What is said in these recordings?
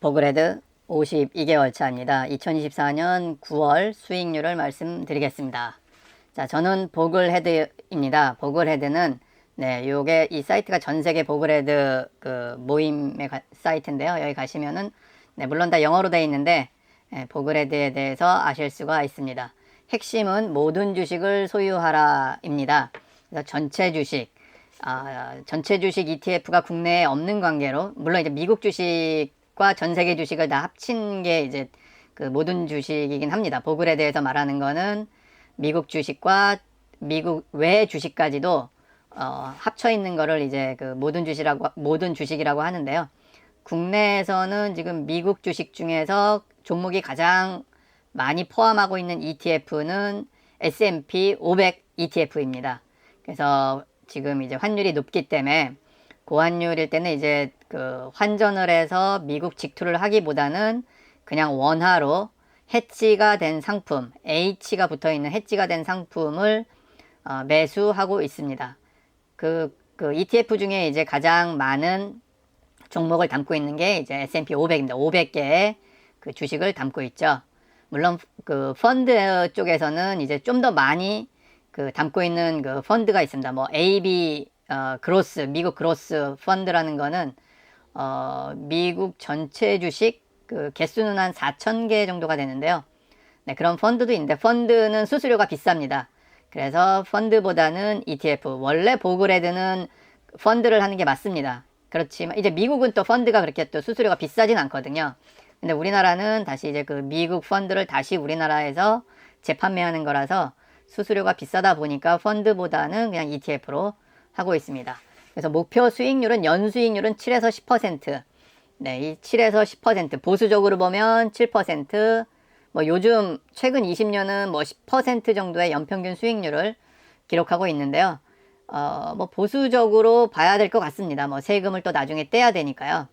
보그레드 52개월 차입니다. 2024년 9월 수익률을 말씀드리겠습니다. 자, 저는 보글헤드입니다. 보글헤드는 요게 이 사이트가 전 세계 보글헤드 그 모임의 사이트인데요. 여기 가시면은 물론 다 영어로 되어 있는데 보글헤드에 대해서 아실 수가 있습니다. 핵심은 모든 주식을 소유하라입니다. 그래서 전체 주식 ETF가 국내에 없는 관계로, 물론 이제 미국 주식과 전 세계 주식을 다 합친 게 이제 그 모든 주식이긴 합니다. 보글헤드에서 말하는 거는 미국 주식과 미국 외 주식까지도 합쳐 있는 거를 이제 그 모든 주식이라고 하는데요. 국내에서는 지금 미국 주식 중에서 종목이 가장 많이 포함하고 있는 ETF는 S&P 500 ETF입니다. 그래서 지금 이제 환율이 높기 때문에 고환율일 때는 이제 그 환전을 해서 미국 직투를 하기보다는 그냥 원화로 해지가 된 상품, H가 붙어 있는 해지가 된 상품을 매수하고 있습니다. 그 ETF 중에 이제 가장 많은 종목을 담고 있는 게 이제 S&P 500입니다. 500개의 그 주식을 담고 있죠. 물론 그 펀드 쪽에서는 이제 좀 더 많이 그 담고 있는 그 펀드가 있습니다. 뭐 AB 그로스, 미국 그로스 펀드라는 거는 미국 전체 주식 그 개수는 한 4,000개 정도가 되는데요. 그런 펀드도 있는데 펀드는 수수료가 비쌉니다. 그래서 펀드보다는 ETF, 원래 보글헤드는 펀드를 하는 게 맞습니다. 그렇지만 이제 미국은 또 펀드가 그렇게 또 수수료가 비싸진 않거든요. 근데 우리나라는 다시 이제 그 미국 펀드를 다시 우리나라에서 재판매하는 거라서 수수료가 비싸다 보니까 펀드보다는 그냥 ETF로 하고 있습니다. 그래서 목표 수익률은 연수익률은 7에서 10%. 이 7에서 10%. 보수적으로 보면 7%. 뭐 요즘 최근 20년은 뭐 10% 정도의 연평균 수익률을 기록하고 있는데요. 뭐 보수적으로 봐야 될 것 같습니다. 뭐 세금을 또 나중에 떼야 되니까요.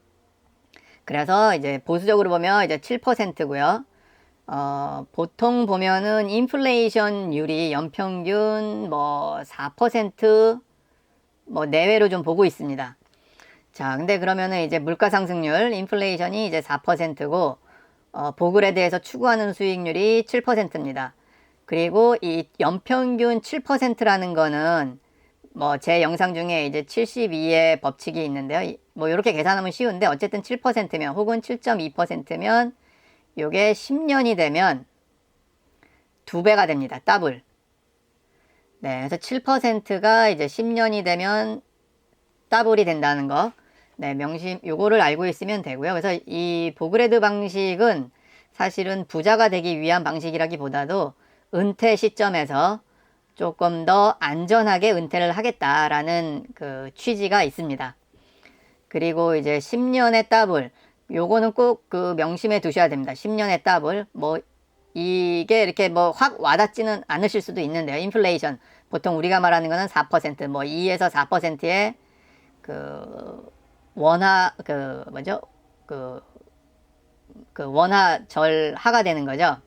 그래서 이제 보수적으로 보면 이제 7%고요. 보통 보면은 인플레이션율이 연평균 뭐 4% 뭐 내외로 좀 보고 있습니다. 자, 근데 그러면은 이제 물가 상승률, 인플레이션이 이제 4%고, 보글헤드에서 추구하는 수익률이 7%입니다. 그리고 이 연평균 7%라는 거는 뭐 제 영상 중에 이제 72의 법칙이 있는데요. 뭐 이렇게 계산하면 쉬운데 어쨌든 7%면 혹은 7.2%면 요게 10년이 되면 2배가 됩니다. 더블. 그래서 7%가 이제 10년이 되면 더블이 된다는 거. 요거를 알고 있으면 되고요. 그래서 이 보글헤드 방식은 사실은 부자가 되기 위한 방식이라기보다도 은퇴 시점에서 조금 더 안전하게 은퇴를 하겠다라는 그 취지가 있습니다. 그리고 이제 10년의 더블. 요거는 꼭 그 명심해 두셔야 됩니다. 10년의 더블. 뭐 이게 이렇게 뭐 확 와닿지는 않으실 수도 있는데요. 인플레이션. 보통 우리가 말하는 거는 4%, 뭐 2에서 4%의 그 원화 그 뭐죠? 그 원화 절하가 되는 거죠.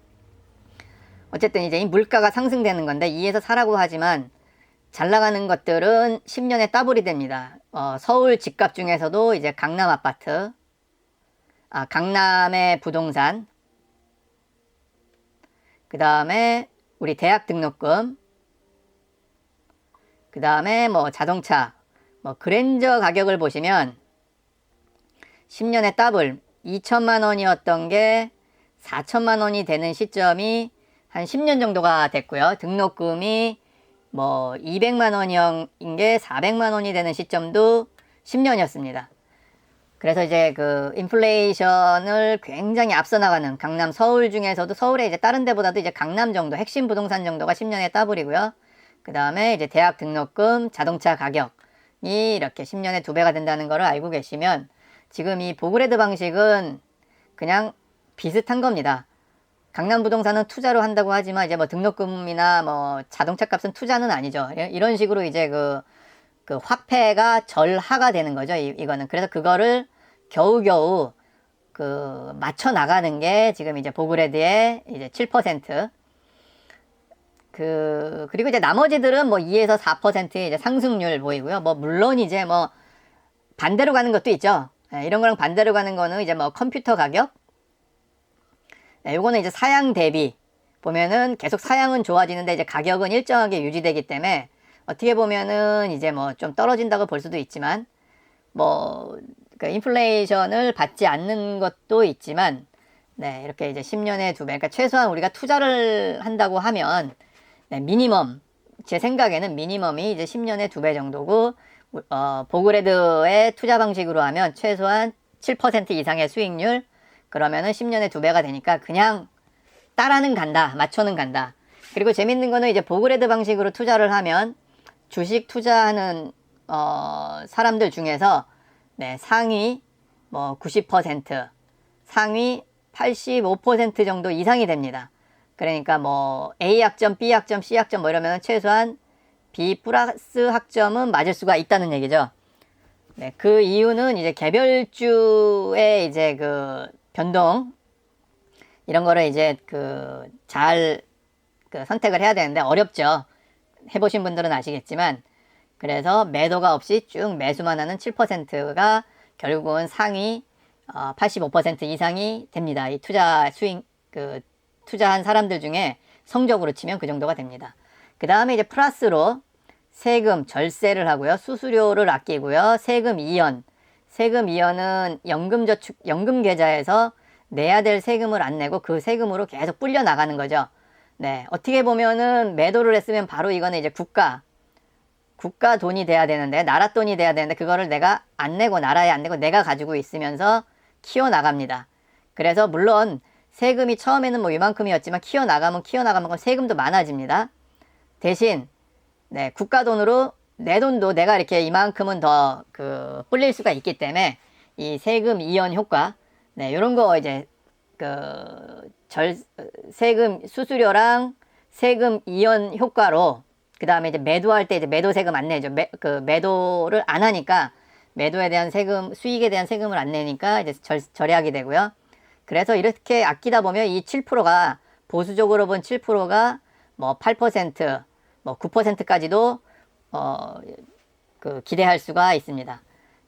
어쨌든 이제 이 물가가 상승되는 건데 2에서 4라고 하지만 잘 나가는 것들은 10년에 더블이 됩니다. 서울 집값 중에서도 이제 강남 아파트, 강남의 부동산, 그 다음에 우리 대학 등록금, 그 다음에 뭐 자동차, 뭐 그랜저 가격을 보시면 10년에 더블 2천만 원이었던 게 4천만 원이 되는 시점이 한 10년 정도가 됐고요. 등록금이 뭐 200만 원인 게 400만 원이 되는 시점도 10년이었습니다. 그래서 이제 그 인플레이션을 굉장히 앞서 나가는 강남, 서울 중에서도 서울에 이제 다른 데보다도 이제 강남 정도, 핵심 부동산 정도가 10년에 더블이고요. 그 다음에 이제 대학 등록금, 자동차 가격이 이렇게 10년에 2배가 된다는 거를 알고 계시면 지금 이 보글헤드 방식은 그냥 비슷한 겁니다. 강남 부동산은 투자로 한다고 하지만 이제 뭐 등록금이나 뭐 자동차 값은 투자는 아니죠. 이런 식으로 이제 그 화폐가 절하가 되는 거죠. 이거는. 그래서 그거를 겨우겨우 그 맞춰 나가는 게 지금 이제 보글헤드의 이제 7%. 그리고 이제 나머지들은 뭐 2에서 4%의 이제 상승률 보이고요. 뭐 물론 이제 뭐 반대로 가는 것도 있죠. 이런 거랑 반대로 가는 거는 이제 뭐 컴퓨터 가격. 요거는 이제 사양 대비 보면은 계속 사양은 좋아지는데 이제 가격은 일정하게 유지되기 때문에 어떻게 보면은 이제 뭐 좀 떨어진다고 볼 수도 있지만 뭐 그 인플레이션을 받지 않는 것도 있지만 이렇게 이제 10년에 2배, 그러니까 최소한 우리가 투자를 한다고 하면 미니멈, 제 생각에는 미니멈이 이제 10년에 2배 정도고 보그레드의 투자 방식으로 하면 최소한 7% 이상의 수익률, 그러면은 10년에 2배가 되니까 그냥 따라는 간다, 맞춰는 간다. 그리고 재밌는 거는 이제 보그레드 방식으로 투자를 하면 주식 투자하는 사람들 중에서 상위 뭐 90%, 상위 85% 정도 이상이 됩니다. 그러니까 뭐 A 학점, B 학점, C 학점 뭐 이러면 최소한 B 플러스 학점은 맞을 수가 있다는 얘기죠. 그 이유는 이제 개별주의 이제 그 변동 이런 거를 이제 잘 선택을 해야 되는데 어렵죠. 해보신 분들은 아시겠지만, 그래서 매도가 없이 쭉 매수만 하는 7%가 결국은 상위 85% 이상이 됩니다. 이 투자 수익 투자한 사람들 중에 성적으로 치면 그 정도가 됩니다. 그 다음에 이제 플러스로 세금 절세를 하고요. 수수료를 아끼고요. 세금 이연. 세금 이연은 연금 계좌에서 내야 될 세금을 안 내고 그 세금으로 계속 불려 나가는 거죠. 어떻게 보면은 매도를 했으면 바로 이거는 이제 국가 돈이 돼야 되는데, 나라 돈이 돼야 되는데, 그거를 내가 안 내고, 나라에 안 내고 내가 가지고 있으면서 키워나갑니다. 그래서 물론 세금이 처음에는 뭐 이만큼이었지만 키워나가면 세금도 많아집니다. 대신 국가 돈으로 내 돈도 내가 이렇게 이만큼은 더 불릴 수가 있기 때문에 이 세금 이연 효과, 요런 거 이제 세금 수수료랑 세금 이연 효과로, 그 다음에 이제 매도할 때 이제 매도 세금 안 내죠. 매도를 안 하니까 매도에 대한 세금, 수익에 대한 세금을 안 내니까 이제 절약이 되고요. 그래서 이렇게 아끼다 보면 이 7%가 보수적으로 본 7%가 뭐 8%, 뭐 9%까지도 기대할 수가 있습니다.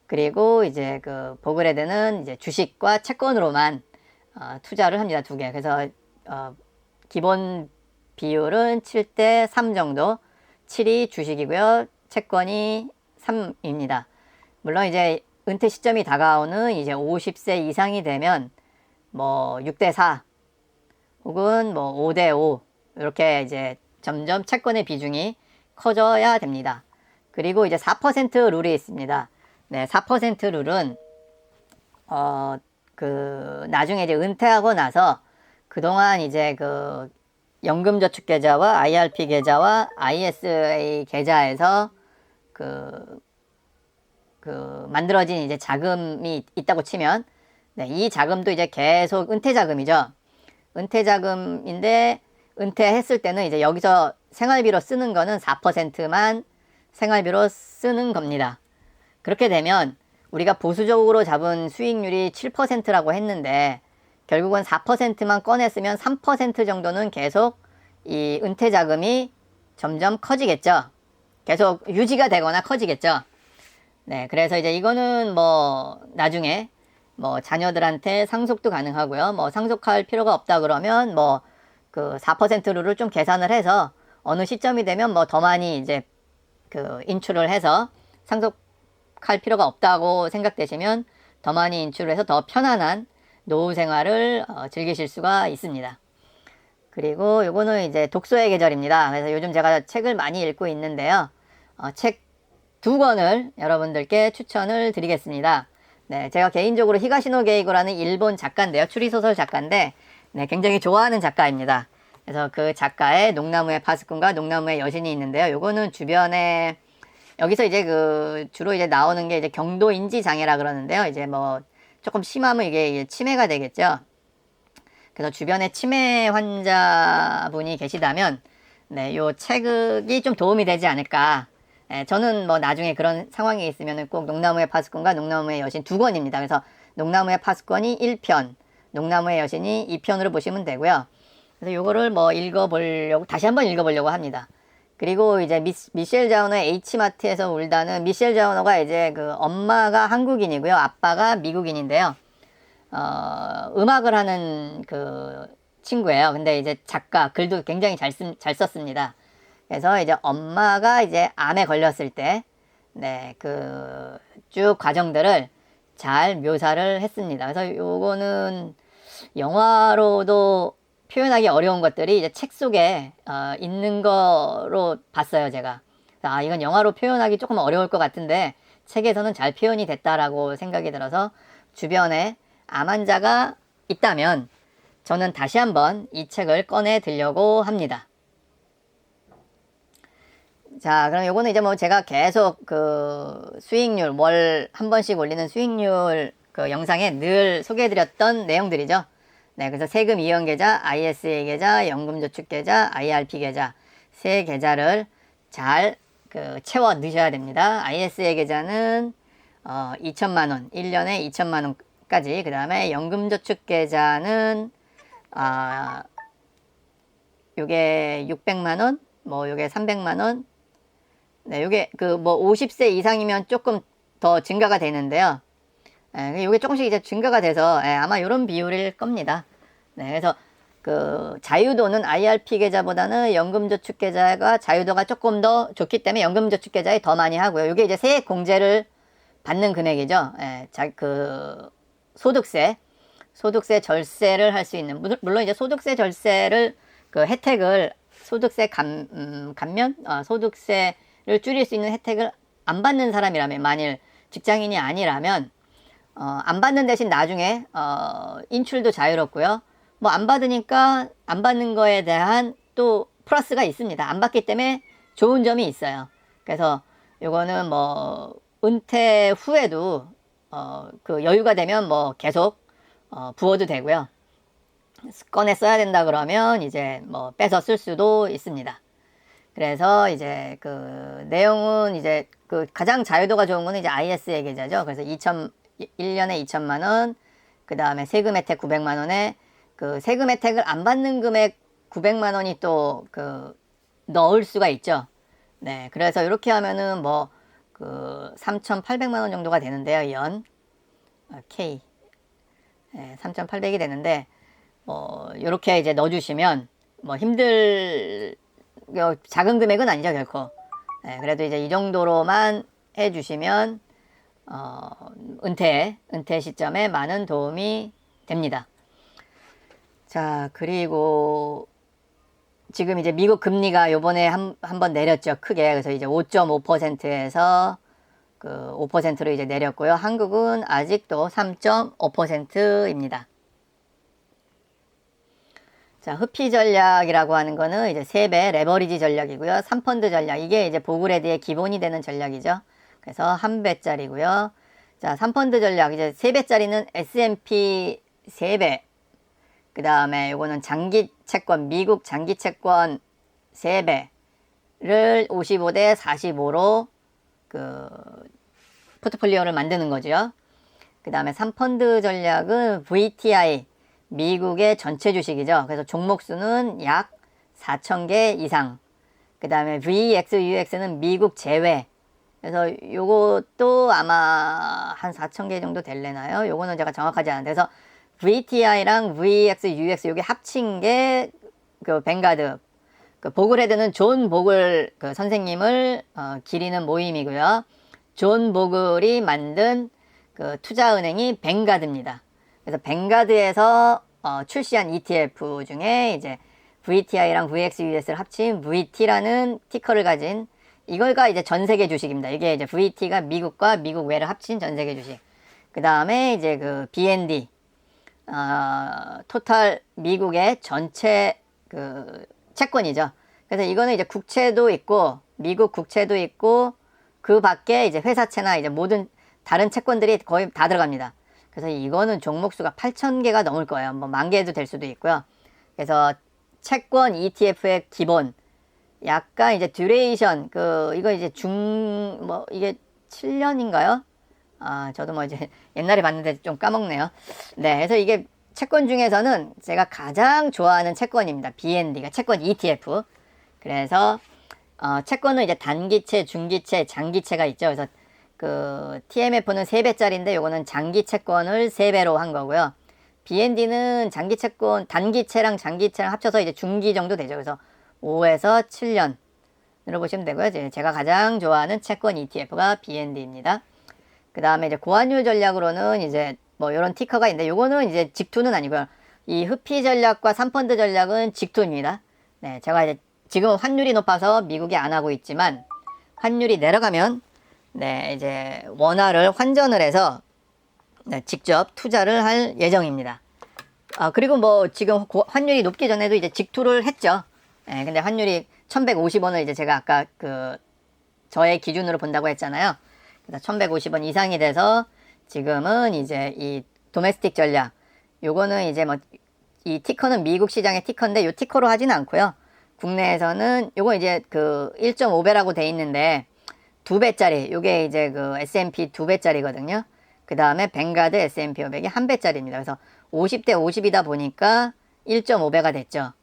그리고 이제 보그레드는 이제 주식과 채권으로만 투자를 합니다. 2개. 그래서 기본 비율은 7대 3 정도. 7이 주식이고요. 채권이 3입니다. 물론 이제 은퇴 시점이 다가오는 이제 50세 이상이 되면 뭐 6대 4 혹은 뭐 5대 5 이렇게 이제 점점 채권의 비중이 커져야 됩니다. 그리고 이제 4% 룰이 있습니다. 4% 룰은 나중에 이제 은퇴하고 나서 그동안 이제 연금저축계좌와 IRP 계좌와 ISA 계좌에서 만들어진 이제 자금이 있다고 치면, 이 자금도 이제 계속 은퇴자금이죠. 은퇴자금인데, 은퇴했을 때는 이제 여기서 생활비로 쓰는 거는 4%만 생활비로 쓰는 겁니다. 그렇게 되면 우리가 보수적으로 잡은 수익률이 7%라고 했는데, 결국은 4%만 꺼냈으면 3% 정도는 계속 이 은퇴 자금이 점점 커지겠죠. 계속 유지가 되거나 커지겠죠. 그래서 이제 이거는 뭐 나중에 뭐 자녀들한테 상속도 가능하고요. 뭐 상속할 필요가 없다 그러면 뭐 4% 룰을 좀 계산을 해서 어느 시점이 되면 뭐 더 많이 이제 인출을 해서 상속할 필요가 없다고 생각되시면 더 많이 인출을 해서 더 편안한 노후 생활을 즐기실 수가 있습니다. 그리고 요거는 이제 독서의 계절입니다. 그래서 요즘 제가 책을 많이 읽고 있는데요. 책 2권을 여러분들께 추천을 드리겠습니다. 제가 개인적으로 히가시노 게이고라는 일본 작가인데요. 추리소설 작가인데 굉장히 좋아하는 작가입니다. 그래서 그 작가의 농나무의 파수꾼과 농나무의 여신이 있는데요. 요거는 주변에 여기서 이제 주로 이제 나오는 게 이제 경도 인지 장애라 그러는데요. 이제 뭐 조금 심하면 이게 치매가 되겠죠. 그래서 주변에 치매 환자분이 계시다면 요 책이 좀 도움이 되지 않을까. 저는 뭐 나중에 그런 상황이 있으면 꼭 농나무의 파수꾼과 농나무의 여신 2권입니다. 그래서 농나무의 파수꾼이 1편, 농나무의 여신이 2편으로 보시면 되고요. 그래서 요거를 뭐 다시 한번 읽어보려고 합니다. 그리고 이제 미셸 자우너의 H마트에서 울다는, 미셸 자우너가 이제 그 엄마가 한국인이고요. 아빠가 미국인인데요. 음악을 하는 그 친구예요. 근데 이제 작가, 글도 굉장히 잘 썼습니다. 그래서 이제 엄마가 이제 암에 걸렸을 때, 네, 그 쭉 과정들을 잘 묘사를 했습니다. 그래서 요거는 영화로도 표현하기 어려운 것들이 이제 책 속에 있는 거로 봤어요, 제가. 이건 영화로 표현하기 조금 어려울 것 같은데 책에서는 잘 표현이 됐다라고 생각이 들어서 주변에 암 환자가 있다면 저는 다시 한번 이 책을 꺼내 들려고 합니다. 자, 그럼 요거는 이제 뭐 제가 계속 그 수익률, 월 한 번씩 올리는 수익률 그 영상에 늘 소개해드렸던 내용들이죠. 네, 그래서 세금 이연 계좌, ISA 계좌, 연금저축 계좌, IRP 계좌 세 계좌를 잘 그 채워 넣으셔야 됩니다. ISA 계좌는 2천만 원, 1년에 2천만 원까지. 그 다음에 연금저축 계좌는 요게 600만 원, 뭐 요게 300만 원. 네, 요게 그 뭐 50세 이상이면 조금 더 증가가 되는데요. 예, 요게 조금씩 이제 증가가 돼서 아마 요런 비율일 겁니다. 네, 그래서 그 자유도는 IRP 계좌보다는 연금저축 계좌가 자유도가 조금 더 좋기 때문에 연금저축 계좌에 더 많이 하고요. 요게 이제 세액 공제를 받는 금액이죠. 그 소득세 절세를 할 수 있는, 물론 이제 소득세 절세를 그 혜택을 소득세 감면, 소득세를 줄일 수 있는 혜택을 안 받는 사람이라면, 만일 직장인이 아니라면 안 받는 대신 나중에 인출도 자유롭고요. 뭐 안 받으니까 안 받는 거에 대한 또 플러스가 있습니다. 안 받기 때문에 좋은 점이 있어요. 그래서 요거는 뭐 은퇴 후에도 그 여유가 되면 뭐 계속 부어도 되고요. 꺼내 써야 된다 그러면 이제 뭐 빼서 쓸 수도 있습니다. 그래서 이제 그 내용은 이제 그 가장 자유도가 좋은 거는 이제 ISA 계좌죠. 그래서 1년에 2천만 원, 그 다음에 세금 혜택 900만 원에 그 세금 혜택을 안 받는 금액 900만 원이 또 그 넣을 수가 있죠. 네, 그래서 이렇게 하면은 뭐 그 3,800만 원 정도가 되는데요. 연 K 3,800이 되는데 요렇게 이제 넣어주시면 뭐 작은 금액은 아니죠, 결코. 그래도 이제 이 정도로만 해주시면 은퇴 시점에 많은 도움이 됩니다. 자, 그리고 지금 이제 미국 금리가 요번에 한 번 내렸죠, 크게. 그래서 이제 5.5%에서 그 5%로 이제 내렸고요. 한국은 아직도 3.5%입니다. 자, 흡피 전략이라고 하는 거는 이제 3배 레버리지 전략이고요. 3펀드 전략. 이게 이제 보그레드의 기본이 되는 전략이죠. 그래서 1배짜리고요. 자, 3펀드 전략. 이제 3배짜리는 S&P 3배. 그 다음에 요거는 장기 채권, 미국 장기 채권 3배를 55대 45로 그 포트폴리오를 만드는 거죠. 그 다음에 3펀드 전략은 VTI, 미국의 전체 주식이죠. 그래서 종목 수는 약 4,000개 이상. 그 다음에 VXUX는 미국 제외. 그래서 요것도 아마 한 4,000개 정도 될래나요? 요거는 제가 정확하지 않은데. 그래서 VTI랑 VXUX 요게 합친 게 그 뱅가드. 그 보글헤드는 존 보글 그 선생님을 기리는 모임이고요. 존 보글이 만든 그 투자은행이 뱅가드입니다. 그래서 뱅가드에서 출시한 ETF 중에 이제 VTI랑 VXUS를 합친 VT라는 티커를 가진 이걸가 이제 전 세계 주식입니다. 이게 이제 VT가 미국과 미국 외를 합친 전 세계 주식. 그 다음에 이제 그 BND, 토탈 미국의 전체 그 채권이죠. 그래서 이거는 이제 국채도 있고 미국 국채도 있고 그 밖에 이제 회사채나 이제 모든 다른 채권들이 거의 다 들어갑니다. 그래서 이거는 종목수가 8,000개가 넘을 거예요. 뭐 10,000개도 될 수도 있고요. 그래서 채권 ETF의 기본, 약간 이제 듀레이션, 이거 이제 이게 7년인가요? 저도 뭐 이제 옛날에 봤는데 좀 까먹네요. 네, 그래서 이게 채권 중에서는 제가 가장 좋아하는 채권입니다. BND가 채권 ETF. 그래서 채권은 이제 단기채, 중기채, 장기채가 있죠. 그래서 그 TMF는 3배짜리인데 요거는 장기 채권을 3배로 한 거고요. BND는 장기 채권, 단기채랑 장기채랑 합쳐서 이제 중기 정도 되죠. 그래서 5에서 7년으로 보시면 되고요. 이제 제가 가장 좋아하는 채권 ETF가 BND입니다. 그 다음에 이제 고환율 전략으로는 이제 뭐 이런 티커가 있는데 요거는 이제 직투는 아니고요. 이 흡피 전략과 3펀드 전략은 직투입니다. 네, 제가 이제 지금 환율이 높아서 미국이 안 하고 있지만 환율이 내려가면 네, 이제 원화를 환전을 해서 네, 직접 투자를 할 예정입니다. 그리고 뭐 지금 환율이 높기 전에도 이제 직투를 했죠. 네, 근데 환율이 1150원을 이제 제가 아까 그 저의 기준으로 본다고 했잖아요. 그래서 1150원 이상이 돼서 지금은 이제 이 도메스틱 전략 요거는 이제 뭐 이 티커는 미국 시장의 티커인데 요 티커로 하지는 않고요. 국내에서는 요거 이제 그 1.5배라고 돼 있는데 2배짜리 요게 이제 그 S&P 2배짜리거든요. 그 다음에 뱅가드 S&P 500이 1배짜리입니다. 그래서 50대 50이다 보니까 1.5배가 됐죠.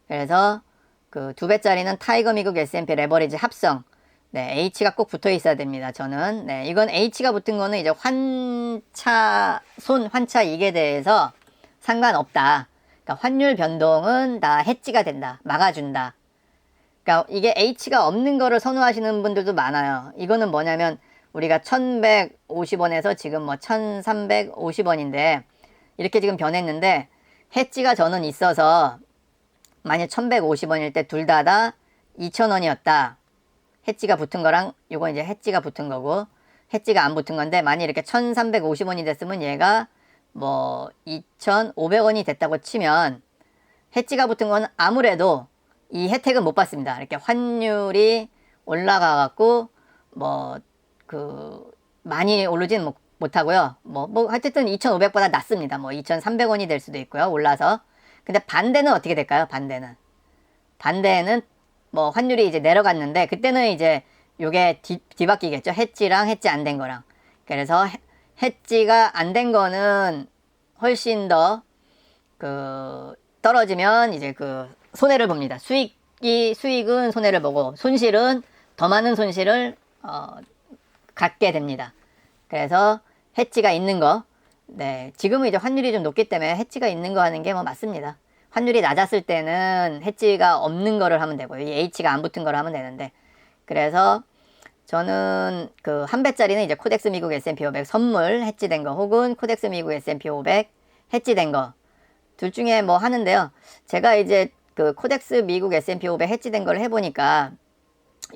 그래서 그 2배짜리는 타이거 미국 S&P 레버리지 합성. 네, H가 꼭 붙어 있어야 됩니다. 저는. 네, 이건 H가 붙은 거는 이제 환차 이익에 대해서 상관없다. 그러니까 환율 변동은 다 해지가 된다. 막아준다. 그러니까 이게 H가 없는 거를 선호하시는 분들도 많아요. 이거는 뭐냐면 우리가 1150원에서 지금 뭐 1350원인데 이렇게 지금 변했는데 해지가 저는 있어서 만약 1150원일 때 둘 다 2000원이었다. 해지가 붙은 거랑 요거 이제 해지가 붙은 거고 해지가 안 붙은 건데 만약 이렇게 1350원이 됐으면 얘가 뭐 2500원이 됐다고 치면 해지가 붙은 건 아무래도 이 혜택은 못 받습니다. 이렇게 환율이 올라가 갖고 뭐 그 많이 오르진 못하고요. 뭐 어쨌든 2,500보다 낮습니다. 뭐 2,300원이 될 수도 있고요. 올라서. 근데 반대는 어떻게 될까요? 반대는 뭐 환율이 이제 내려갔는데 그때는 이제 요게 뒤바뀌겠죠. 해지랑 해지 안 된 거랑. 그래서 해지가 안 된 거는 훨씬 더 그 떨어지면 이제 그 손해를 봅니다. 수익은 손해를 보고 손실은 더 많은 손실을 갖게 됩니다. 그래서 해지가 있는 거, 네, 지금은 이제 환율이 좀 높기 때문에 해지가 있는 거 하는 게 뭐 맞습니다. 환율이 낮았을 때는 해지가 없는 거를 하면 되고요. 이 H가 안 붙은 거를 하면 되는데, 그래서 저는 그 한 배짜리는 이제 코덱스 미국 S&P 500 선물 해지된 거 혹은 코덱스 미국 S&P 500 해지된 거 둘 중에 뭐 하는데요. 제가 이제 그 코덱스 미국 S&P 500 해지된 걸 해보니까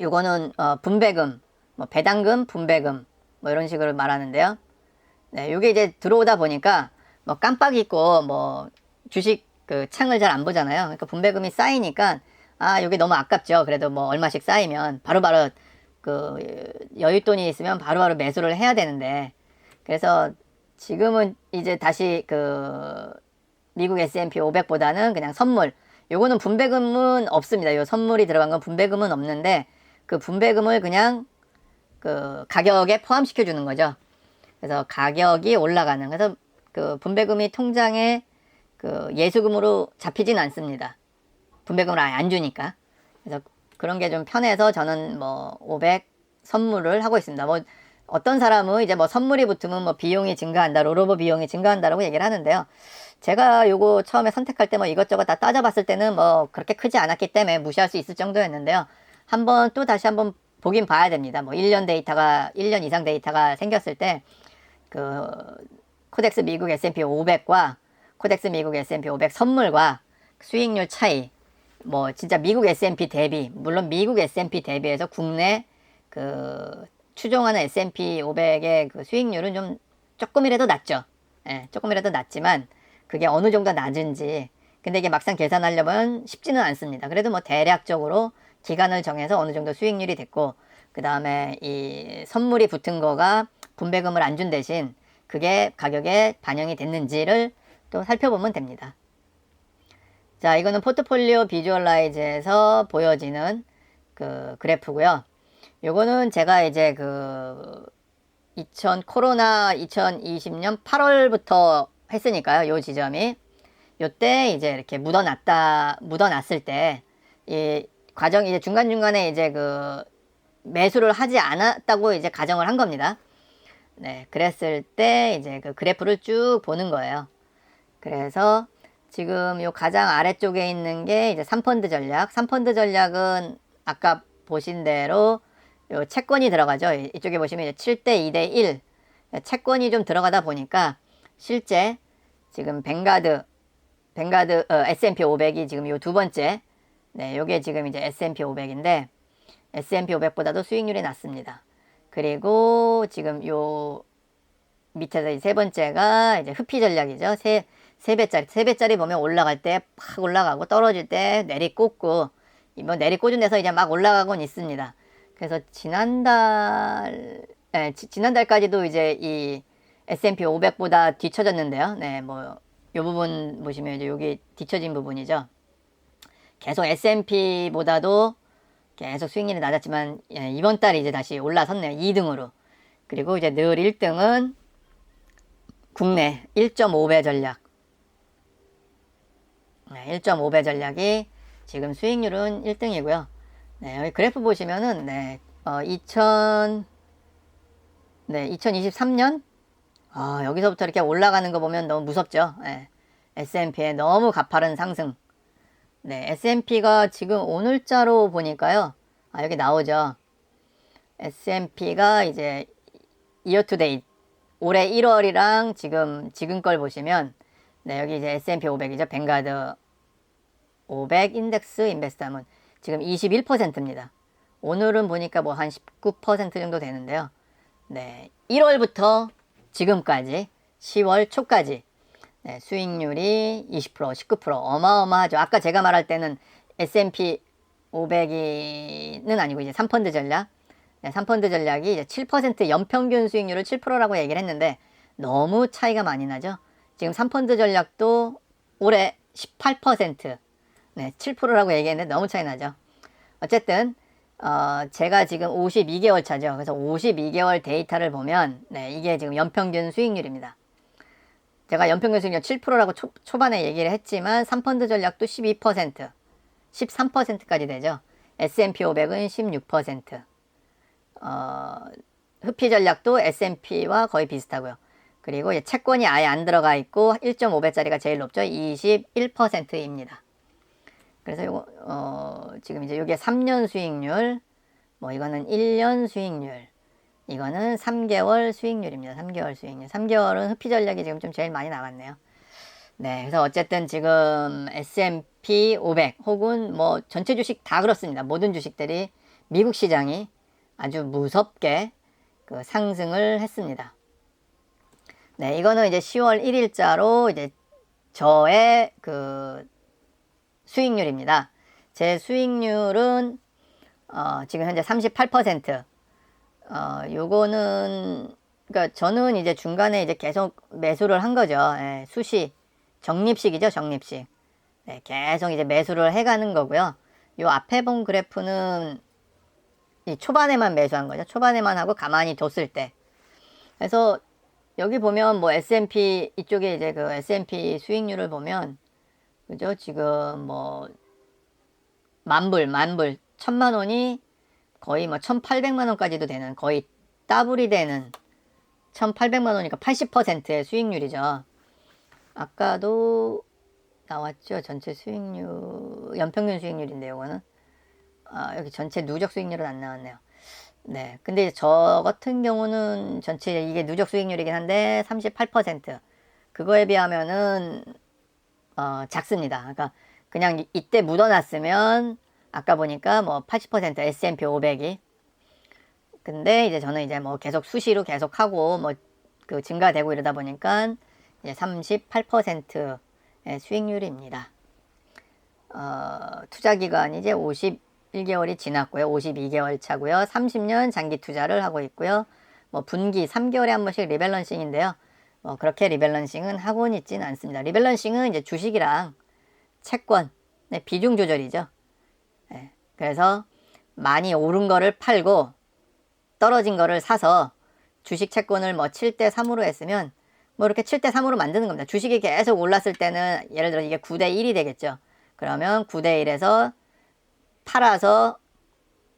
요거는 분배금, 뭐 배당금, 분배금 뭐 이런 식으로 말하는데요. 네, 요게 이제 들어오다 보니까 뭐 깜빡 잊고 뭐 주식 그 창을 잘 안 보잖아요. 그러니까 분배금이 쌓이니까 요게 너무 아깝죠. 그래도 뭐 얼마씩 쌓이면 바로바로 그 여윳돈이 있으면 바로바로 매수를 해야 되는데 그래서 지금은 이제 다시 그 미국 S&P 500보다는 그냥 선물 요거는 분배금은 없습니다. 요 선물이 들어간 건 분배금은 없는데 그 분배금을 그냥 그 가격에 포함시켜 주는 거죠. 그래서 가격이 올라가는 그래서 그 분배금이 통장에 그 예수금으로 잡히진 않습니다. 분배금을 아예 안 주니까. 그래서 그런 게 좀 편해서 저는 뭐 500 선물을 하고 있습니다. 뭐 어떤 사람은 이제 뭐 선물이 붙으면 뭐 비용이 증가한다, 롤오버 비용이 증가한다라고 얘기를 하는데요. 제가 요거 처음에 선택할 때 뭐 이것저것 다 따져봤을 때는 뭐 그렇게 크지 않았기 때문에 무시할 수 있을 정도였는데요. 다시 한번 보긴 봐야 됩니다. 뭐 1년 이상 데이터가 생겼을 때 그 코덱스 미국 S&P 500과 코덱스 미국 S&P 500 선물과 수익률 차이 뭐 진짜 미국 S&P 대비 물론 미국 S&P 대비해서 국내 그 추종하는 S&P 500의 그 수익률은 좀 조금이라도 낮죠. 예, 조금이라도 낮지만 그게 어느 정도 낮은지 근데 이게 막상 계산하려면 쉽지는 않습니다. 그래도 뭐 대략적으로 기간을 정해서 어느 정도 수익률이 됐고 그 다음에 이 선물이 붙은 거가 분배금을 안 준 대신 그게 가격에 반영이 됐는지를 또 살펴보면 됩니다. 자, 이거는 포트폴리오 비주얼라이즈에서 보여지는 그 그래프고요. 요거는 제가 이제 그 코로나 2020년 8월부터 했으니까요. 요 지점이 요때 이제 이렇게 묻어놨을 때 이 과정 이제 중간중간에 이제 그 매수를 하지 않았다고 이제 가정을 한 겁니다. 네, 그랬을 때 이제 그 그래프를 쭉 보는 거예요. 그래서 지금 요 가장 아래쪽에 있는 게 이제 3펀드 전략. 3펀드 전략은 아까 보신 대로 요 채권이 들어가죠. 이쪽에 보시면 이제 7대 2대 1. 채권이 좀 들어가다 보니까 실제 지금 뱅가드 S&P 500이 지금 요 두 번째. 네, 요게 지금 이제 S&P 500인데 S&P 500보다도 수익률이 낮습니다. 그리고 지금 요 밑에서 세 번째가 이제 흡피 전략이죠. 세 배짜리 보면 올라갈 때 팍 올라가고 떨어질 때 내리꽂고 뭐 내리꽂은 데서 이제 막 올라가곤 있습니다. 그래서 지난달까지도 이제 이 S&P 500보다 뒤처졌는데요. 네, 뭐 요 부분 보시면 이제 여기 뒤처진 부분이죠. 계속 S&P보다도 계속 수익률이 낮았지만 이번 달에 이제 다시 올라섰네요. 2등으로. 그리고 이제 늘 1등은 국내 1.5배 전략. 1.5배 전략이 지금 수익률은 1등이고요. 네, 여기 그래프 보시면은 2023년 여기서부터 이렇게 올라가는 거 보면 너무 무섭죠. S&P의 너무 가파른 상승. 네, S&P가 지금 오늘자로 보니까요. 여기 나오죠. S&P가 이제 year to date 올해 1월이랑 지금 걸 보시면 여기 이제 S&P 500이죠. 뱅가드 500 인덱스 인베스트 하면 지금 21%입니다. 오늘은 보니까 뭐 한 19% 정도 되는데요. 네, 1월부터 지금까지 10월 초까지 수익률이 20%, 19% 어마어마하죠. 아까 제가 말할 때는 S&P 500이는 아니고 이제 3펀드 전략. 3펀드 전략이 이제 7% 연평균 수익률을 7%라고 얘기를 했는데 너무 차이가 많이 나죠. 지금 3펀드 전략도 올해 18%, 7%라고 얘기했는데 너무 차이 나죠. 어쨌든 제가 지금 52개월 차죠. 그래서 52개월 데이터를 보면 이게 지금 연평균 수익률입니다. 제가 연평균 수익률 7%라고 초반에 얘기를 했지만 3펀드 전략도 12%, 13%까지 되죠. S&P 500은 16%. 흡피 전략도 S&P와 거의 비슷하고요. 그리고 채권이 아예 안 들어가 있고 1.5배짜리가 제일 높죠. 21%입니다. 그래서 요거 지금 이제 요게 3년 수익률, 뭐 이거는 1년 수익률, 이거는 3개월 수익률입니다. 3개월 수익률. 3개월은 흡피 전략이 지금 좀 제일 많이 나갔네요. 네, 그래서 어쨌든 지금 S&P 500 혹은 뭐 전체 주식 다 그렇습니다. 모든 주식들이 미국 시장이 아주 무섭게 그 상승을 했습니다. 네, 이거는 이제 10월 1일자로 이제 저의 그 수익률입니다. 제 수익률은 지금 현재 38%. 요거는 그러니까 저는 이제 중간에 이제 계속 매수를 한 거죠. 수시 적립식이죠, 적립식. 계속 이제 매수를 해가는 거고요. 요 앞에 본 그래프는 이 초반에만 매수한 거죠. 초반에만 하고 가만히 뒀을 때. 그래서 여기 보면 뭐 S&P 이쪽에 이제 그 S&P 수익률을 보면 그죠? 지금 뭐 만불 1,000만 원이 거의 뭐 1,800만 원까지도 되는 거의 더블이 되는 1,800만 원이니까 80%의 수익률이죠. 아까도 나왔죠. 전체 수익률 연평균 수익률인데 요거는 여기 전체 누적 수익률은 안 나왔네요. 네, 근데 저 같은 경우는 전체 이게 누적 수익률이긴 한데 38%. 그거에 비하면은 작습니다. 그러니까 그냥 이때 묻어놨으면 아까 보니까 뭐 80% S&P 500이. 근데 이제 저는 이제 뭐 계속 수시로 계속 하고 뭐 그 증가되고 이러다 보니까 이제 38%의 수익률입니다. 투자 기간이 이제 51개월이 지났고요. 52개월 차고요. 30년 장기 투자를 하고 있고요. 뭐 분기 3개월에 한 번씩 리밸런싱인데요. 뭐 그렇게 리밸런싱은 하고는 있지는 않습니다. 리밸런싱은 이제 주식이랑 채권 비중 조절이죠. 그래서 많이 오른 거를 팔고 떨어진 거를 사서 주식 채권을 뭐 7대 3으로 했으면 뭐 이렇게 7대 3으로 만드는 겁니다. 주식이 계속 올랐을 때는 예를 들어 이게 9대 1이 되겠죠. 그러면 9대 1에서 팔아서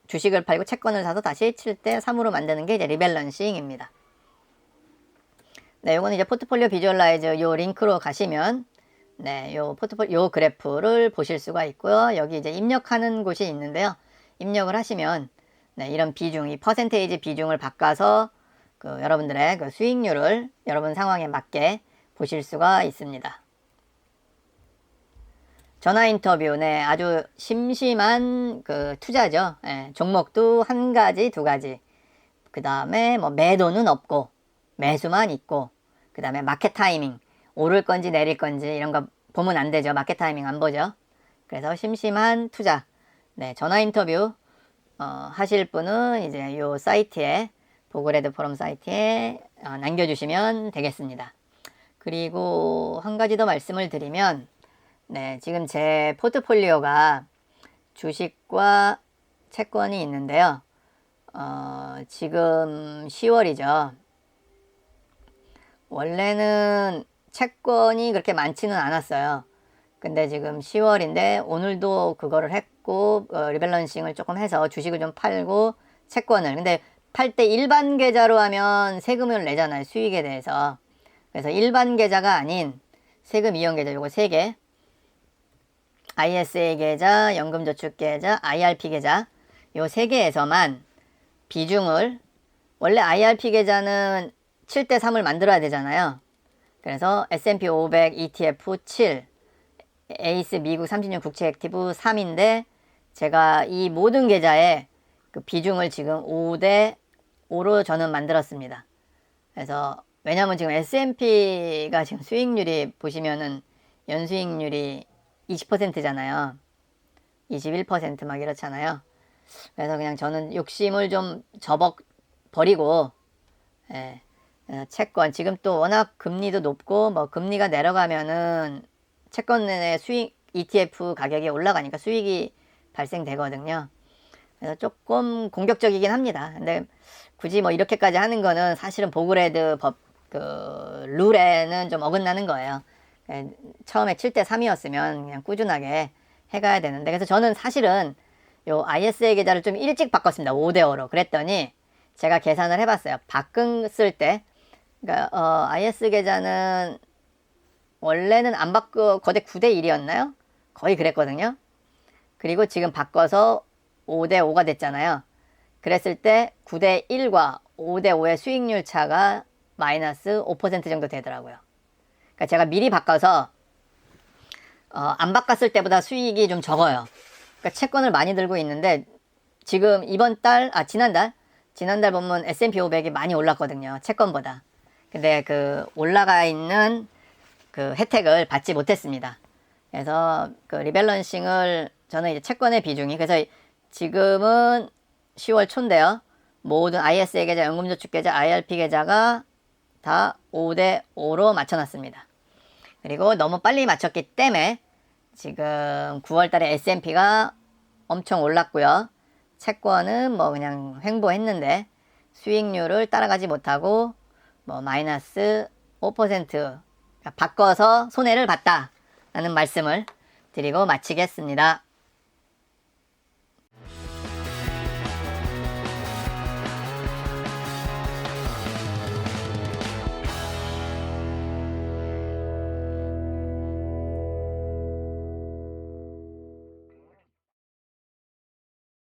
주식을 팔고 채권을 사서 다시 7대 3으로 만드는 게 이제 리밸런싱입니다. 네, 요거는 이제 포트폴리오 비주얼라이저 요 링크로 가시면 네, 요 그래프를 보실 수가 있고요. 여기 이제 입력하는 곳이 있는데요. 입력을 하시면 네, 이런 비중, 이 퍼센테이지 비중을 바꿔서 여러분들의 수익률을 여러분 상황에 맞게 보실 수가 있습니다. 전화 인터뷰, 네, 아주 심심한 투자죠. 네, 종목도 한 가지, 두 가지. 그 다음에 뭐 매도는 없고 매수만 있고, 그 다음에 마켓 타이밍, 오를 건지 내릴 건지 이런 거 보면 안 되죠. 마켓 타이밍 안 보죠. 그래서 심심한 투자. 네, 전화 인터뷰 하실 분은 이제 요 사이트에, 보그레드 포럼 사이트에 남겨주시면 되겠습니다. 그리고 한 가지 더 말씀을 드리면, 네, 지금 제 포트폴리오가 주식과 채권이 있는데요. 지금 10월이죠. 원래는 채권이 그렇게 많지는 않았어요. 근데 지금 10월인데 오늘도 그거를 했고 리밸런싱을 조금 해서 주식을 좀 팔고 채권을, 근데 팔 때 일반 계좌로 하면 세금을 내잖아요. 수익에 대해서. 그래서 일반 계좌가 아닌 세금 이용 계좌 요거 3개, ISA 계좌, 연금저축계좌, IRP 계좌 요 3개에서만 비중을, 원래 IRP 계좌는 7대 3을 만들어야 되잖아요. 그래서 S&P 500 ETF 7, 에이스 미국 30년 국채 액티브 3인데 제가 이 모든 계좌에 그 비중을 지금 5대 5로 저는 만들었습니다. 그래서 왜냐면 지금 S&P가 지금 수익률이 보시면은 연수익률이 20%잖아요. 21% 이렇잖아요. 그래서 그냥 저는 욕심을 좀 버리고, 예, 채권, 지금 또 워낙 금리도 높고, 뭐 금리가 내려가면은 채권의 수익, ETF 가격이 올라가니까 수익이 발생되거든요. 그래서 조금 공격적이긴 합니다. 근데 굳이 뭐 이렇게까지 하는 거는 사실은 보그레드 법, 룰에는 좀 어긋나는 거예요. 처음에 7대 3이었으면 그냥 꾸준하게 해가야 되는데, 그래서 저는 사실은 요 ISA 계좌를 좀 일찍 바꿨습니다. 5대 5로. 그랬더니 제가 계산을 해봤어요. 바꿨을 때, 그러니까 IS 계좌는 원래는 안 바꿔 거대 9대 1이었나요? 거의 그랬거든요. 그리고 지금 바꿔서 5대 5가 됐잖아요. 그랬을 때 9대 1과 5대 5의 수익률 차가 마이너스 5% 정도 되더라고요. 그러니까 제가 미리 바꿔서 안 바꿨을 때보다 수익이 좀 적어요. 그러니까 채권을 많이 들고 있는데 지금 지난달 보면 S&P 500이 많이 올랐거든요. 채권보다. 근데 올라가 있는 혜택을 받지 못했습니다. 그래서 리밸런싱을 저는 이제 채권의 비중이, 그래서 지금은 10월 초인데요. 모든 ISA 계좌, 연금저축 계좌, IRP 계좌가 다 5대 5로 맞춰놨습니다. 그리고 너무 빨리 맞췄기 때문에 지금 9월 달에 S&P가 엄청 올랐고요. 채권은 뭐 그냥 횡보했는데 수익률을 따라가지 못하고 뭐 마이너스 5% 바꿔서 손해를 봤다라는 말씀을 드리고 마치겠습니다.